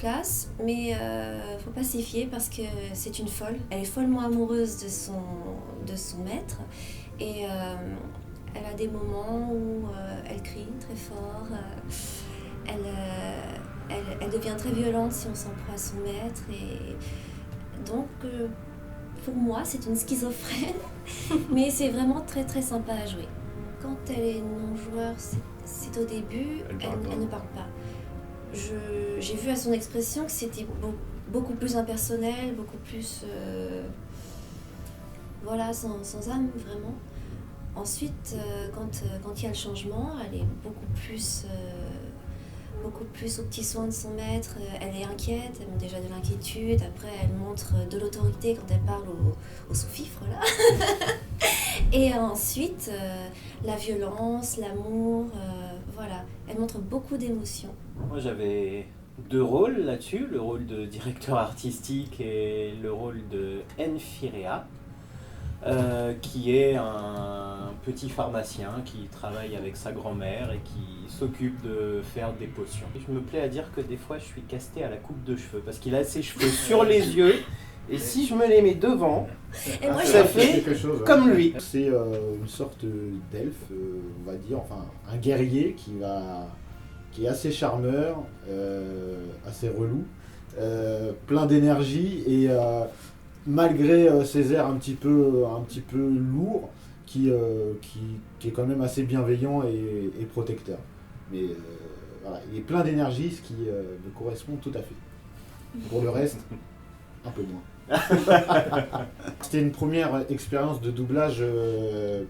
classe, mais faut pas s'y fier parce que c'est une folle. Elle est follement amoureuse de son maître et elle a des moments où elle crie très fort, elle devient très violente si on s'en prend à son maître et donc pour moi c'est une schizophrène, mais c'est vraiment très très sympa à jouer. Quand elle est non-joueur, c'est au début, elle ne parle pas. J'ai vu à son expression que c'était beaucoup plus impersonnel, beaucoup plus sans âme vraiment. Ensuite, quand il y a le changement, elle est beaucoup plus aux petits soins de son maître. Elle est inquiète, elle montre déjà de l'inquiétude. Après, elle montre de l'autorité quand elle parle au sous-fifre là. Et ensuite, la violence, l'amour, voilà. Elle montre beaucoup d'émotions. Moi, j'avais 2 rôles là-dessus, le rôle de directeur artistique et le rôle de Enfirea, qui est un petit pharmacien qui travaille avec sa grand-mère et qui s'occupe de faire des potions. Je me plais à dire que des fois, je suis casté à la coupe de cheveux, parce qu'il a ses cheveux sur les yeux, et si je me les mets devant, Et moi, ça fait comme lui. C'est une sorte d'elfe, on va dire, enfin un guerrier qui est assez charmeur, assez relou, plein d'énergie et malgré ses airs un petit peu lourds, qui est quand même assez bienveillant et protecteur. Mais voilà, il est plein d'énergie, ce qui me correspond tout à fait. Pour le reste, un peu moins. C'était une première expérience de doublage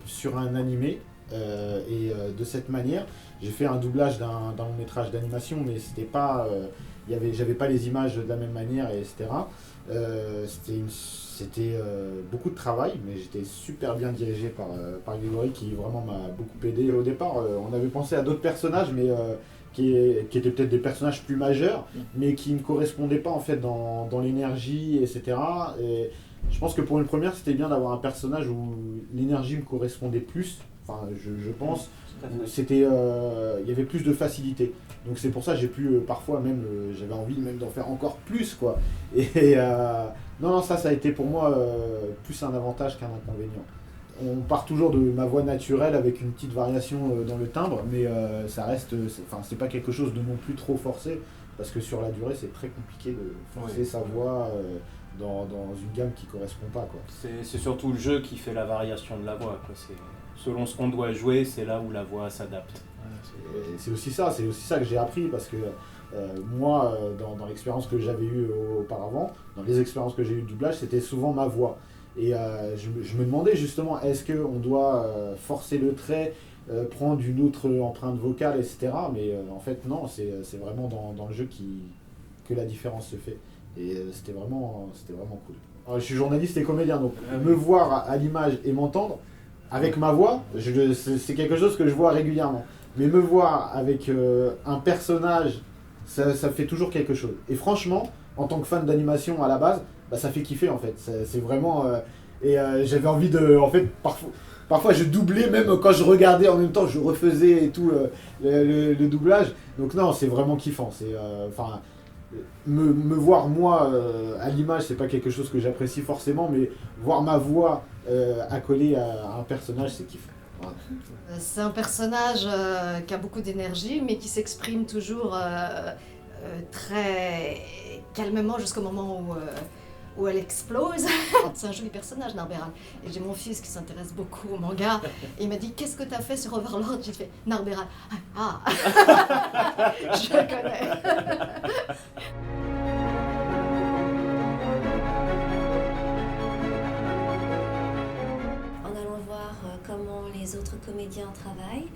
sur un animé et de cette manière j'ai fait un doublage d'un long métrage d'animation, mais c'était pas j'avais pas les images de la même manière, etc. C'était beaucoup de travail, mais j'étais super bien dirigé par Grégory qui vraiment m'a beaucoup aidé. Au départ on avait pensé à d'autres personnages, mais qui étaient peut-être des personnages plus majeurs, mais qui ne correspondaient pas en fait dans l'énergie, etc. Et je pense que pour une première, c'était bien d'avoir un personnage où l'énergie me correspondait plus. Enfin, je pense, il y avait plus de facilité. Donc c'est pour ça que j'ai pu parfois même, j'avais envie même d'en faire encore plus, quoi. Et non, ça a été pour moi plus un avantage qu'un inconvénient. On part toujours de ma voix naturelle avec une petite variation dans le timbre, mais ça reste, c'est pas quelque chose de non plus trop forcé, parce que sur la durée c'est très compliqué de forcer sa voix dans une gamme qui correspond pas, quoi. C'est surtout le jeu qui fait la variation de la voix, quoi. Selon ce qu'on doit jouer, c'est là où la voix s'adapte. C'est aussi ça que j'ai appris, parce que moi, dans l'expérience que j'avais eue auparavant, dans les expériences que j'ai eues de doublage, c'était souvent ma voix. Et je me demandais justement, est-ce qu'on doit forcer le trait, prendre une autre empreinte vocale, etc. Mais en fait, non, c'est vraiment dans le jeu que la différence se fait. Et c'était vraiment cool. Alors, je suis journaliste et comédien, donc me voir à l'image et m'entendre avec ma voix, c'est quelque chose que je vois régulièrement. Mais me voir avec un personnage, ça fait toujours quelque chose. Et franchement, en tant que fan d'animation à la base, ça fait kiffer en fait. C'est vraiment... j'avais envie de... En fait, parfois je doublais, même quand je regardais en même temps, je refaisais et tout le doublage. Donc non, c'est vraiment kiffant. Me voir moi à l'image, c'est pas quelque chose que j'apprécie forcément, mais voir ma voix accolée à un personnage, c'est kiffant. Voilà. C'est un personnage qui a beaucoup d'énergie, mais qui s'exprime toujours très calmement jusqu'au moment où elle explose. C'est un joli personnage, Narberal. Et j'ai mon fils qui s'intéresse beaucoup au manga. Et il m'a dit, qu'est-ce que tu as fait sur Overlord? J'ai fait, Narberal. Ah je le connais. En allant voir comment les autres comédiens travaillent,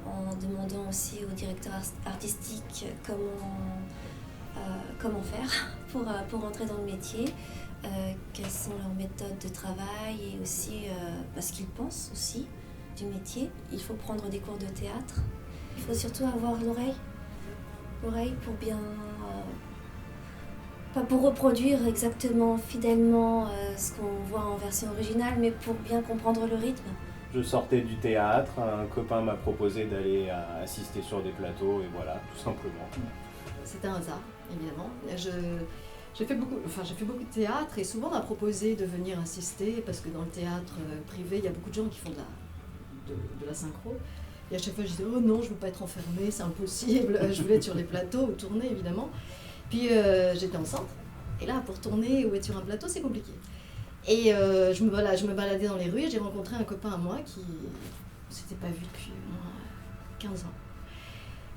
en demandant aussi au directeur artistique comment faire pour entrer dans le métier, quelles sont leurs méthodes de travail et aussi ce qu'ils pensent aussi du métier. Il faut prendre des cours de théâtre. Il faut surtout avoir l'oreille pour bien... pas pour reproduire exactement, fidèlement ce qu'on voit en version originale, mais pour bien comprendre le rythme. Je sortais du théâtre, un copain m'a proposé d'aller assister sur des plateaux, et voilà, tout simplement. c'était un hasard, évidemment. J'ai fait beaucoup de théâtre et souvent on m'a proposé de venir assister parce que dans le théâtre privé, il y a beaucoup de gens qui font de la synchro. Et à chaque fois, je disais, oh non, je ne veux pas être enfermée, c'est impossible. Je voulais être sur les plateaux ou tourner, évidemment. Puis j'étais enceinte. Et là, pour tourner ou être sur un plateau, c'est compliqué. Et je me baladais dans les rues et j'ai rencontré un copain à moi qui ne s'était pas vu depuis au moins 15 ans.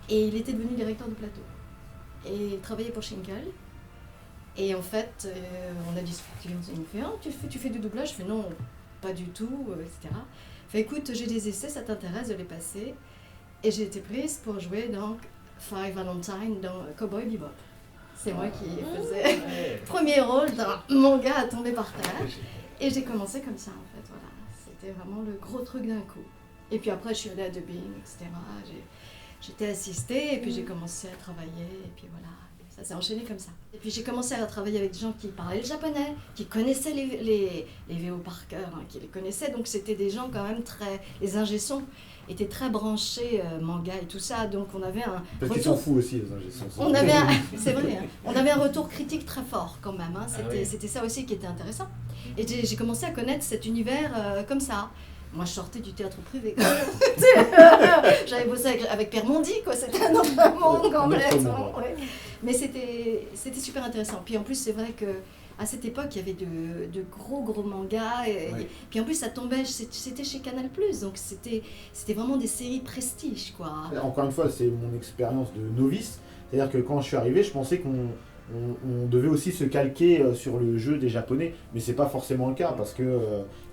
Et il était devenu directeur de plateau. Et il travaillait pour Schinkel. Et en fait, on a discuté, il me fait, ah, tu fais du doublage? Je fais non, pas du tout, etc. Il fait, écoute, j'ai des essais, ça t'intéresse de les passer? Et j'ai été prise pour jouer dans Five Valentine dans Cowboy Bebop. C'est moi qui faisais le premier rôle d'un manga à tomber par terre. Et j'ai commencé comme ça, en fait, voilà. C'était vraiment le gros truc d'un coup. Et puis après, je suis allée à Dubbing, etc. J'étais assistée et puis j'ai commencé à travailler et puis voilà. Ça s'est enchaîné comme ça. Et puis j'ai commencé à travailler avec des gens qui parlaient le japonais, qui connaissaient les VO par cœur, hein, qui les connaissaient. Donc c'était des gens quand même très... Les ingé-sons étaient très branchés manga et tout ça. Donc on avait un Parce qu'ils s'en foutent aussi, les ingé-sons. C'est vrai, hein, on avait un retour critique très fort quand même. Hein. C'était ça aussi qui était intéressant. Et j'ai commencé à connaître cet univers comme ça. Moi, je sortais du théâtre privé. J'avais bossé avec Pierre Mondy, quoi. C'était un autre monde complètement. Ouais. Mais c'était super intéressant. Puis en plus, c'est vrai qu'à cette époque, il y avait de gros mangas. Et puis en plus, ça tombait, c'était chez Canal+. Donc c'était vraiment des séries prestige, quoi. Encore une fois, c'est mon expérience de novice. C'est-à-dire que quand je suis arrivé, je pensais qu'on devait aussi se calquer sur le jeu des Japonais, mais c'est pas forcément le cas parce que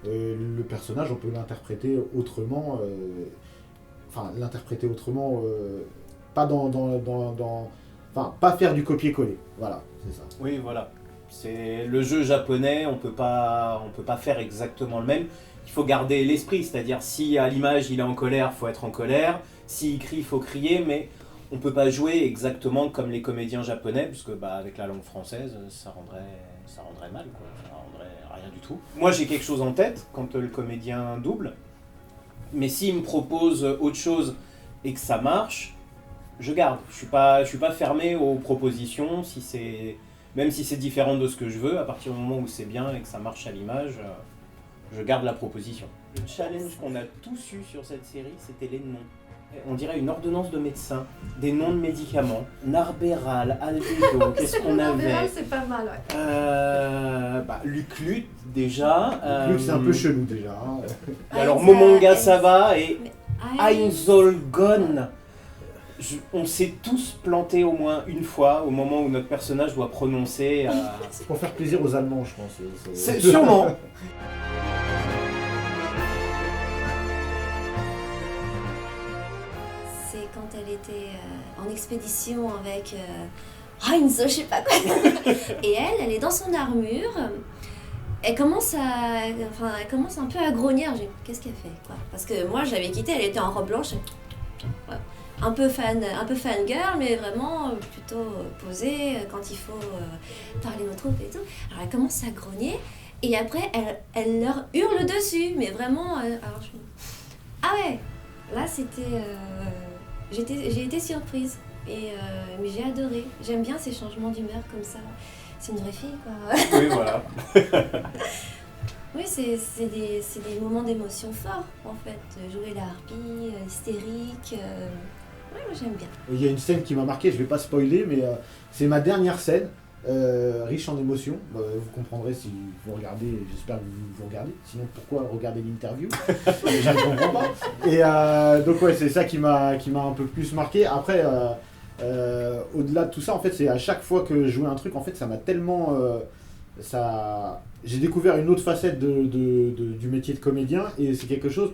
le personnage, on peut l'interpréter autrement, pas pas faire du copier-coller. Voilà, c'est ça. Oui, voilà. C'est le jeu japonais, on peut pas faire exactement le même. Il faut garder l'esprit, c'est-à-dire si à l'image il est en colère, faut être en colère. S'il crie, faut crier, mais on peut pas jouer exactement comme les comédiens japonais, puisque avec la langue française, ça rendrait mal, quoi. Ça rendrait rien du tout. Moi, j'ai quelque chose en tête quand le comédien double, mais s'il me propose autre chose et que ça marche, je garde. Je suis pas fermé aux propositions, même si c'est différent de ce que je veux. À partir du moment où c'est bien et que ça marche à l'image, je garde la proposition. Le challenge qu'on a tous eu sur cette série, c'était les noms. On dirait une ordonnance de médecin, des noms de médicaments, Narberal, Albedo, qu'est-ce qu'on avait? Narberal, c'est pas mal, ouais. Luc Lutte, déjà. Luc, c'est un peu chelou, déjà. Hein. Alors, Momonga, ça va, et Einzolgon. On s'est tous plantés au moins une fois, au moment où notre personnage doit prononcer... C'est pour faire plaisir aux Allemands, je pense. C'est sûrement. Quand elle était en expédition avec Heinz, je sais pas quoi. Et elle est dans son armure. Elle commence un peu à grogner. Qu'est-ce qu'elle fait, quoi? Parce que moi, je l'avais quittée, elle était en robe blanche. Un peu fangirl, mais vraiment plutôt posée quand il faut parler aux troupes et tout. Alors elle commence à grogner. Et après, elle leur hurle dessus. Mais vraiment... Ah ouais, là c'était... J'ai été surprise, mais j'ai adoré. J'aime bien ces changements d'humeur comme ça. C'est une vraie fille, quoi. Oui, voilà. Oui, c'est des moments d'émotion forts, en fait. Jouer la harpie, hystérique. Ouais, moi j'aime bien. Il y a une scène qui m'a marqué, je vais pas spoiler, mais c'est ma dernière scène, riche en émotions. Vous comprendrez si vous regardez, j'espère que vous regardez. Sinon, pourquoi regarder l'interview? Je ne comprends pas. Et donc ouais, c'est ça qui m'a un peu plus marqué. Après, au-delà de tout ça, en fait, c'est à chaque fois que je jouais un truc, en fait, ça m'a tellement... J'ai découvert une autre facette du métier de comédien, et c'est quelque chose...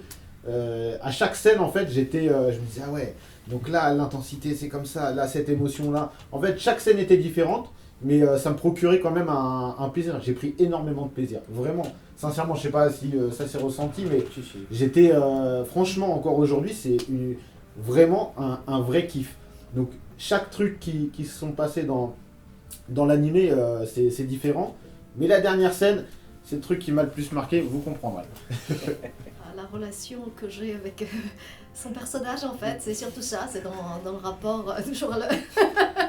à chaque scène, en fait, je me disais, ah ouais, donc là, l'intensité, c'est comme ça, là, cette émotion-là. En fait, chaque scène était différente, mais ça me procurait quand même un plaisir. J'ai pris énormément de plaisir, vraiment. Sincèrement, je sais pas si ça s'est ressenti, mais j'étais, franchement, encore aujourd'hui, c'est vraiment un vrai kiff. Donc, chaque truc qui se sont passés dans l'animé, c'est différent. Mais la dernière scène, c'est le truc qui m'a le plus marqué, vous comprendrez. La relation que j'ai avec son personnage, en fait, c'est surtout ça, c'est dans le rapport, toujours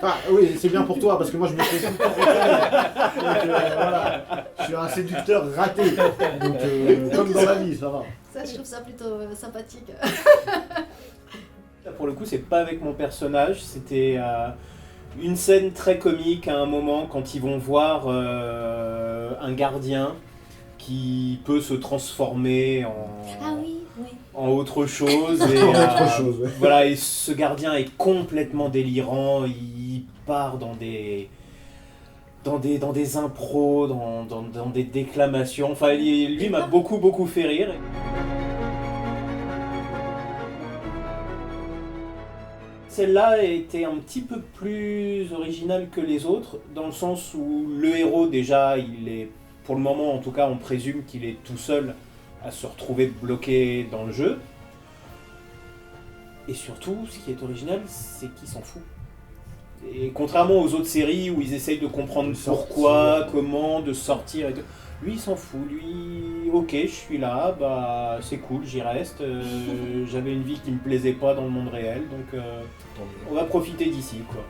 Enfin, oui, c'est bien pour toi, parce que moi je me fais tout le temps reconnaître. Donc voilà, je suis un séducteur raté. Donc comme dans la vie, ça va. Ça, je trouve ça plutôt sympathique. Là, pour le coup, c'est pas avec mon personnage, c'était une scène très comique à un moment quand ils vont voir un gardien qui peut se transformer Ah oui, oui. en autre chose. Et, Autre chose, ouais. voilà, et ce gardien est complètement délirant, il part dans des impros, dans des déclamations. Enfin, lui m'a beaucoup fait rire. Celle-là était un petit peu plus originale que les autres, dans le sens où le héros, déjà, il est, pour le moment en tout cas, on présume qu'il est tout seul à se retrouver bloqué dans le jeu. Et surtout, ce qui est original, c'est qu'il s'en fout. Et contrairement aux autres séries où ils essayent de comprendre pourquoi, comment, de sortir et tout, lui il s'en fout, lui, ok, je suis là, bah c'est cool, j'y reste, j'avais une vie qui me plaisait pas dans le monde réel, donc on va profiter d'ici, quoi.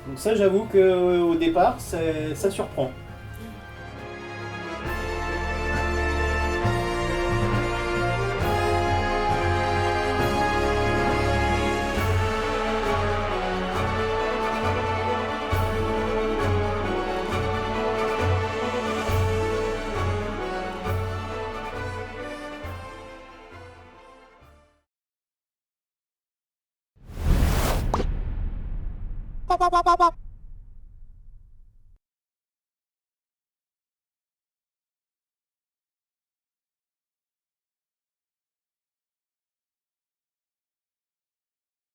Donc ça, j'avoue qu'au départ, ça surprend. Pop, pop, pop, pop, pop.